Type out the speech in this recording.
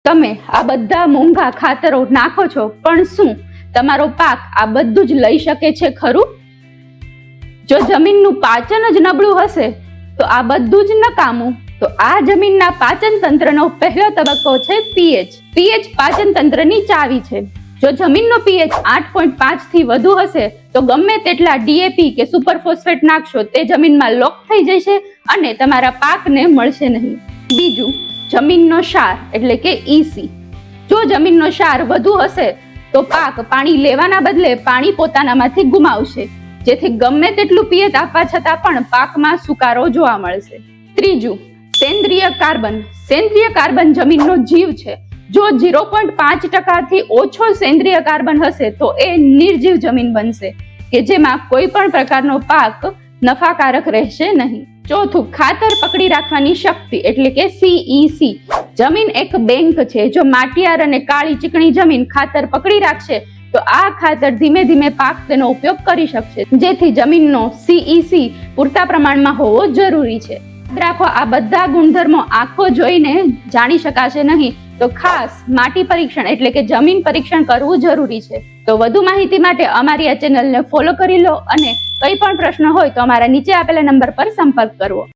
તમે આ બધા મોંઘા ખાતરો નાખો છો, પણ શું તમારો પાક આ બધું જ લઈ શકે છે ખરું? જો જમીનનું પાચન જ નબળું હશે તો આ બધું જ નકામું. તો આ જમીનના પાચન તંત્રનો પહેલો તબક્કો છે પીએચ. પીએચ પાચન તંત્રની ચાવી છે. જો જમીનનો પીએચ 8.5 થી વધુ હશે તો ગમે તેટલા ડીએપી કે સુપર ફોસ્ફેટ નાખશો તે જમીનમાં લોક થઈ જશે અને તમારા પાકને મળશે નહીં. બીજું, જમીનનો ક્ષાર એટલે કે ઈસી. જો જમીનનો ક્ષાર વધુ હશે તો પાક પાણી લેવાના બદલે પાણી પોતાનામાંથી ગુમાવશે, જેથી ગમે તેટલું પિયત આપવા છતાં પણ પાકમાં સુકારો જોવા મળશે. ત્રીજું, સેન્દ્રિય કાર્બન. સેન્દ્રિય કાર્બન જમીનનો જીવ છે. જો 0.5% થી ઓછો સેન્દ્રિય કાર્બન હશે તો એ નિર્જીવ જમીન બનશે કે જેમાં કોઈ પણ પ્રકારનો પાક નફાકારક રહેશે નહીં. ચોથું, ખાતર પકડી રાખવાની શક્તિ એટલે કે CEC. જમીન એક બેંક છે. જો માટિયાર અને કાળી ચીકણી જમીન ખાતર પકડી રાખશે તો આ ખાતર ધીમે ધીમે પાક તેનો ઉપયોગ કરી શકશે, જેથી જમીનનો CEC પૂરતા પ્રમાણમાં હોવો જરૂરી છે. રાખો, આ બધા ગુણધર્મો આંખો જોઈને જાણી શકાશે નહીં, તો ખાસ માટી પરીક્ષણ એટલે કે જમીન પરીક્ષણ કરવું જરૂરી છે. તો વધુ માહિતી માટે અમારી આ ચેનલને ફોલો કરી લો અને કંઈ પણ પ્રશ્ન હોય તો અમારા નીચે આપેલા નંબર પર સંપર્ક કરવો.